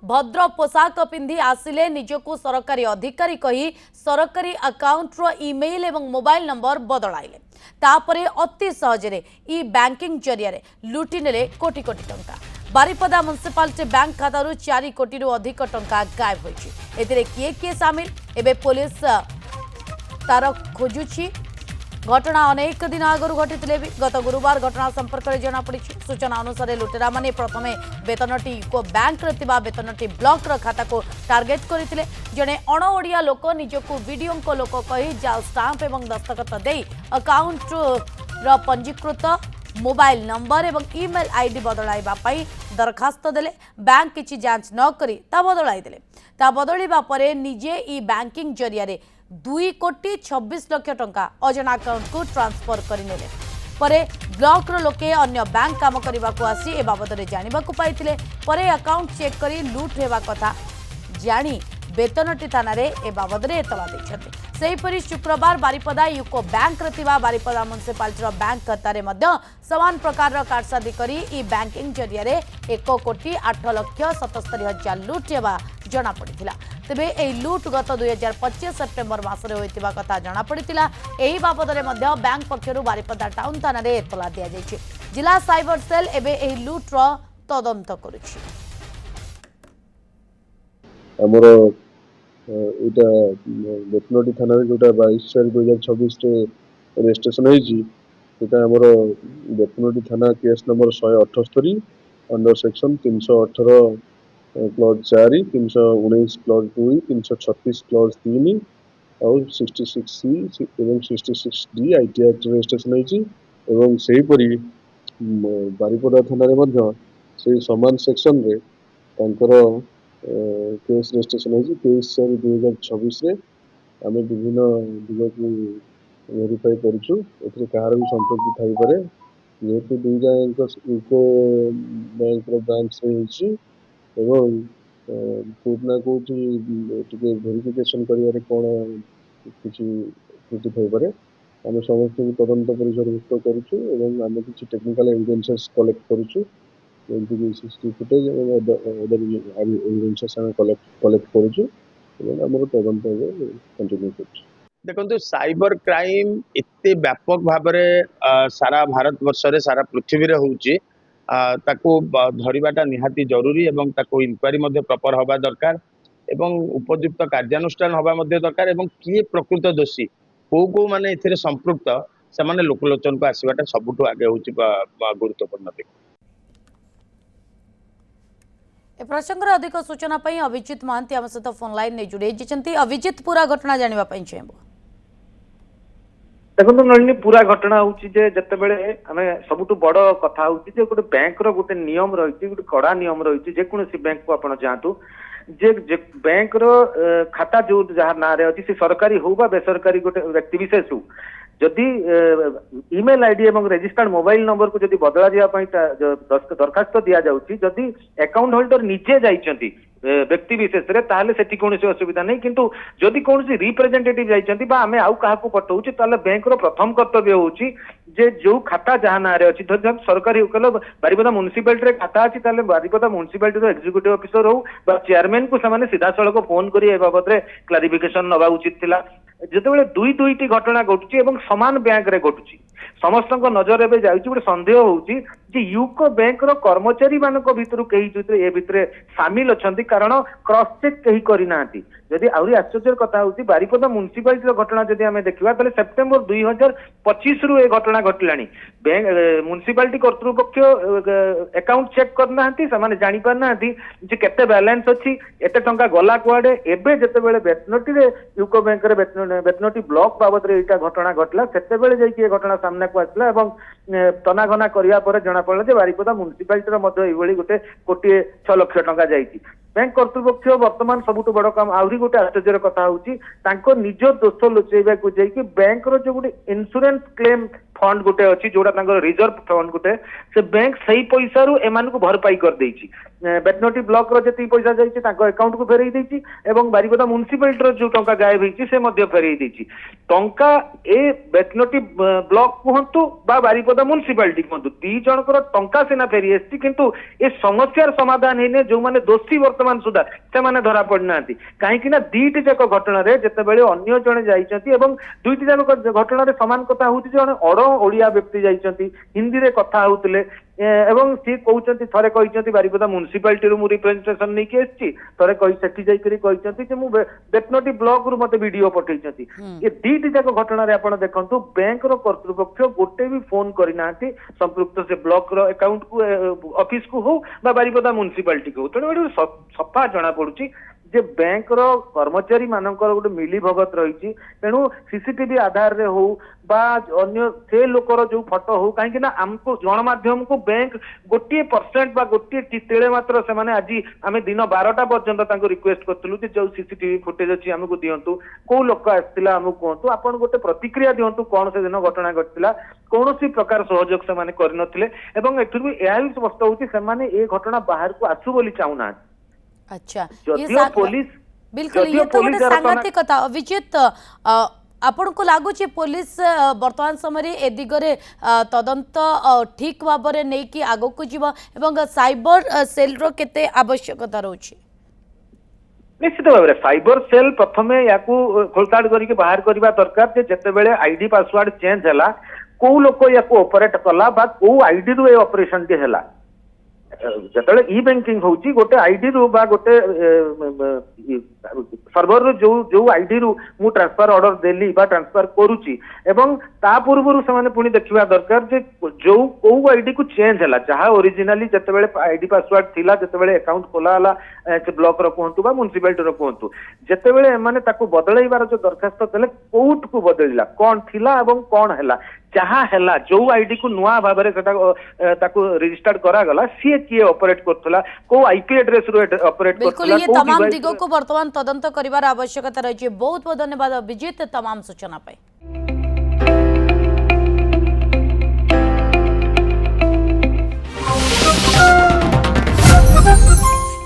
भद्र पोशाक पिंधि आसिले निजकू सरकारी अधिकारी कही सरकारी अकाउंटर इमेल एवं मोबाइल नंबर बदलाइले तापरे अति सहजरे ई बैंकिंग जरिया लुटि नेले कोटी कोटी टंका। बारिपदा म्युनिसिपालिटी बैंक खातारू 4 कोटी अधिक टंका गायब होइछि। एथिरे किए किए सामिल एबे पुलिस तार खोजुछि। घटना अनेक दिन आगु घटी गत गुरुवार घटना संपर्क में जमापड़ी। सूचना अनुसार लुटेरा माने प्रथमे वेतनटी यूको बैंक वेतनटी ब्लॉक खाता को टार्गेट करते। जड़े अणओडिया लोक निजक वीडियो लोक कही जाल स्टाम्प और दस्तखत दे अकाउंट पंजीकृत मोबाइल नंबर और ईमेल आईडी बदलाइबा दरखास्त देले। बैंक किछि जांच न करी ता बदलाई देले। ता बदलिबा परे निजे ई बैंकिंग जरिया 2 कोटी 26 लाख टंका अजना अकाउंट को ट्रांसफर करनेले। परे ब्लॉक लोके अन्य बैंक काम करने को आसी ए बाबद जानवा पाई। परे अकाउंट चेक करी लुट हेबा कथा जानी बेतनटी थाना रे ए बाबद एतला दैछथि। सेहीपरि शुक्रवार Baripada UCO bank Baripada municipality bank खातार समान प्रकार कारसादी करी ई बैंकिंग जरिया 1 कोटी 8 लाख 77 हजार लुट हेबा जना पड़िथिला। तेबे एही लुट गत 2025 सेप्टेम्बर मासरे होइतिबा कथा जना पड़िथिला। एही बाबदरे मध्य बैंक पक्षरु बारिपदा टाउन थाना रे एतला दिया जायछि। जिला साइबर सेल एबे एही लुट रो तदंत करुछि। हमर एटा बेतनटी थाना रे जोटा 22/4/2026 रे रजिस्ट्रेशन होईची एटा हमर बेतनटी थाना case number 178 under section 318 clause 4 319 clause 2 336 clause 3 और 66C एवं 66D आईटी एक्ट रजिस्ट्रेशन होईची एवं सेही परी बारिपदा थाना रे मध्य से समान सेक्शन रे तांकर केस रजिस्ट्रेशन होईची 23/4/2026 रे आमे विभिन्न दिग को वेरीफाई करछु। एथरे कहार भी संपत्ति थाई पारे जेहेतु दुई जांक यूको बैंक रो ब्रांच रे होईची एवं कोटना कोठी टिके वेरिफिकेशन करिवारे कोन किछि त्रुटि थाई पारे आमे समस्त तदंत परिसरभुक्त करूछु एवं आमे किछि टेक्निकल एविडेंसेस कलेक्ट करूछु जेंति सीसीटीवी फुटेज एवं अदर एविडेंसेस आमे कलेक्ट करूछु एवं हमर तदंत कंटिन्यू करूछु। देखो साइबर क्राइम एते व्यापक भाव में सारा भारत वर्ष रे सारा पृथ्वी रे होउची ताको धरिबाटा निहाती जरूरी एवं ताको इनक्वारी मध्ये प्रॉपर हवा दरकार एवं उपयुक्त कार्यानुष्ठान हवा मध्ये दरकार एवं किए प्रकृत दोषी को माने एथिरे संपृक्त से माने लोकलोचन को आसीबाटा सबुठु आगे होउची गुरुत्वपूर्ण। ए प्रसंग अधिक सूचना पाई अभिजित महांती आम सहित फोन लाइन ने जुड़े जाइछन्ती। अभिजित पूरा घटना जानिबा पाई चाहबो। देखो नलिनी पूरा घटना होउची जे जते बेले हमें सबुठु बड़ कथा होउची जे गोटे बैंक रो गोटे नियम रहिछि गोटे कड़ा नियम रहिछि जे कोनोसी बैंक को आपण जातु जे बैंक रो खाता जो जहार ना रे अछि से सरकारी हो बा बेसरकारी गोटे व्यक्ति विशेष हो जदि ईमेल आईडी एवं रजिस्टर्ड मोबाइल नंबर को जदि बदला दिया पाई दरखास्त दिया जाउची जदि अकाउंट होल्डर निजे जाइछंती व्यक्ति विशेष रे ताले सेठी कोनोसी असुविधा नहीं किंतु जदि कोनोसी रिप्रेजेंटेटिव जाइछंती बा हमें आउ काहा को पठौची ताले बैंक रो प्रथम कर्तव्य होउची जे जो खाता जहां ना रे अछि जब सरकारी कल बारिपदा म्युनिसिपालिटी रे खाता अछि ताले बारिपदा म्युनिसिपालिटी रो एग्जीक्यूटिव ऑफिसर हो बा चेयरमैन को सामान्य सीधा सड़क फोन करी ए बाबत रे क्लारिफिकेशन नबा उचित थिला। जेतेबेले दुईटी घटना घटुची एवं समान बैंक रे घटुची समस्त नजर एबे जाउची गोटे संदेह होउची जे यूको बैंक रो कर्मचारी मानक भितरु कही ए भितरे शामिल अछंती कारण क्रॉस चेक कही करि नांती। यदि आउरी आश्चर्य कथा होउची बारिपदा म्युनिसिपालिटी रो घटना जदि हमें देखिबा तले सेप्टेम्बर 2025 रु ए घटना घटलानी बैंक म्युनिसिपालिटी कर्तृपक्ष अकाउंट चेक करनांती समान जानि पारनांती जे केते बैलेंस अछि एते टंका गला कुआडे एबे जते बेले बेतनटी रे यूको बैंक रे बेतनटी ब्लॉक बाबद रे एटा घटना घटला सेते बेले जाई कि घटना सामना को आसला एवं तनाघना करिया पर जना पड़ला जे बारिपदा म्युनिसिपालिटी रो मध्ये एभली गोटे कोटी 6 लाख टंका जाईची। बैंक कर्तृपक्ष वर्तमान सबुठु बड़ काम आउरी गोटे आश्चर्य कथा होउची तांको निज दोष लुचेबा को जाई कि बैंक रो जो गोटे इंश्योरेंस क्लेम फंड गोटे अछि जोडा तांको रिजर्व फंड गोटे से बैंक सही पैसा रु एमान को भरपाई कर देइची ବେତନଟି ବ୍ଲକ ର ଯେତିକି ପଇସା ଯାଇଛି ତାଙ୍କ ଆକାଉଣ୍ଟ କୁ ଫେରେଇ ଦେଇଛି ଏବଂ ବାରିପଦା ମ୍ୟୁନିସିପାଲିଟି ର ଯୋଉ ଟଙ୍କା ଗାୟବ ହେଇଛି ସେ ମଧ୍ୟ ଫେରେଇ ଦେଇଛି। ଟଙ୍କା ଏ ବେତନଟି ବ୍ଲକ କୁହନ୍ତୁ ବା ବାରିପଦା ମ୍ୟୁନିସିପାଲିଟି କୁହନ୍ତୁ ଦି ଜଣଙ୍କର ଟଙ୍କା ସିନା ଫେରି ଆସିଛି କିନ୍ତୁ ଏ ସମସ୍ୟାର ସମାଧାନ ହେଇନି। ଯୋଉମାନେ ଦୋଷୀ ବର୍ତ୍ତମାନ ସୁଦ୍ଧା ସେମାନେ ଧରା ପଡିନାହାନ୍ତି କାହିଁକି ନା ଦୁଇଟି ଯାକ ଘଟଣାରେ ଯେତେବେଳେ ଅନ୍ୟ ଜଣେ ଯାଇଛନ୍ତି ଏବଂ ଦୁଇଟି ଯାକ ଘଟଣାରେ ସମାନ କଥା ହଉଛି ଜଣେ ଅଣ ଓଡିଆ ବ୍ୟକ୍ତି ଯାଇଛନ୍ତି ହିନ୍ଦୀରେ କଥା ହଉଥିଲେ ଏବଂ ସିଏ କହୁଛନ୍ତି ଥରେ କହିଛନ୍ତି ବାରିପଦା ମ୍ୟୁନିସିପାଲିଟିରୁ ମୁଁ ରିପ୍ରେଜେଣ୍ଟେସନ ନେଇକି ଆସିଛି ଥରେ ସେଠି ଯାଇକରି କହିଛନ୍ତି ଯେ ମୁଁ ବେତନଟି ବ୍ଲକ ରୁ ମତେ ଭିଡିଓ ପଠେଇଛନ୍ତି। ଏ ଦୁଇଟି ଯାକ ଘଟଣାରେ ଆପଣ ଦେଖନ୍ତୁ ବ୍ୟାଙ୍କର କର୍ତ୍ତୃପକ୍ଷ ଗୋଟେ ବି ଫୋନ କରିନାହାନ୍ତି ସମ୍ପୃକ୍ତ ସେ ବ୍ଲକ ର ଆକାଉଣ୍ଟ କୁ ଅଫିସ କୁ ହଉ ବା ବାରିପଦା ମ୍ୟୁନିସିପାଲିଟି କୁ ହଉ। ତେଣୁ ଏଠି ସଫା ଜଣା ପଡୁଛି ଯେ ବ୍ୟାଙ୍କର କର୍ମଚାରୀ ମାନଙ୍କର ଗୋଟେ ମିଲି ଭଗତ ରହିଛି। ତେଣୁ ସିସିଟିଭି ଆଧାରରେ ହଉ ବା ଅନ୍ୟ ସେ ଲୋକର ଯୋଉ ଫଟୋ ହଉ କାହିଁକି ନା ଆମକୁ ଗଣମାଧ୍ୟମକୁ ବ୍ୟାଙ୍କ 1% ବା ଗୋଟିଏ ତେଳେ ମାତ୍ର ସେମାନେ ଆଜି ଆମେ ଦିନ 12ଟା ପର୍ଯ୍ୟନ୍ତ ତାଙ୍କୁ ରିକ୍ୱେଷ୍ଟ କରିଥିଲୁ ଯେ ଯୋଉ ସିସିଟିଭି ଫୁଟେଜ ଅଛି ଆମକୁ ଦିଅନ୍ତୁ କୋଉ ଲୋକ ଆସିଥିଲା ଆମକୁ କୁହନ୍ତୁ ଆପଣ ଗୋଟେ ପ୍ରତିକ୍ରିୟା ଦିଅନ୍ତୁ କଣ ସେଦିନ ଘଟଣା ଘଟିଥିଲା। କୌଣସି ପ୍ରକାର ସହଯୋଗ ସେମାନେ କରିନଥିଲେ ଏବଂ ଏଥିରୁ ଏହା ବି ସ୍ପଷ୍ଟ ହଉଛି ସେମାନେ ଏ ଘଟଣା ବାହାରକୁ ଆସୁ ବୋଲି ଚାହୁଁନାହାନ୍ତି। अच्छा ଯଦିଓ ପୋଲିସ बिल्कुल ये तो गोटे सांघातिक कथा अभिजित आपण को लगुच पुलिस वर्तमान समय ए दिगरे तदंत ठीक भाव में नहीं कि आग को जीव एवं साइबर सेल रो केते आवश्यकता रोची निश्चित भाव में साइबर सेल प्रथमे या खोलताड़ करके बाहर करवा दरकार जे जेतेबेले आईडी पासवर्ड चेंज हैला को लोक या ऑपरेट कला बा को आईडी रू ए ऑपरेशन के हैला जेतेबेले ई बैंकिंग होची गोटे आईडी रू बा गोटे सर्वर रू जो आईडी रू मु ट्रांसफर ऑर्डर देली बा ट्रांसफर करूची एवं ता पूर्व से पुणी देखा दरकार जे जो को आईडी को चेंज हैला जहाँ ओरिजिनली जेतेबेले आईडी पासवर्ड थिला जेतेबेले अकाउंट खोला हला ब्लॉक रो कहंतु बा म्युनिसिपालिटी रो कहंतु जेतेबेले माने ताको बदलैबार जो दरखास्त देले कोर्ट को बदलिला कोन थिला एवं कोन हैला जहाँ हैला जो आईडी को नुआ भाव में ताको रजिस्टर्ड करा गला सी किए ऑपरेट करथला को आईपी एड्रेस रो ऑपरेट बिल्कुल ये तमाम दिगों को वर्तमान तदंत करिवार आवश्यकता रही। बहुत बहुत धन्यवाद अभिजित तमाम सूचना पाई।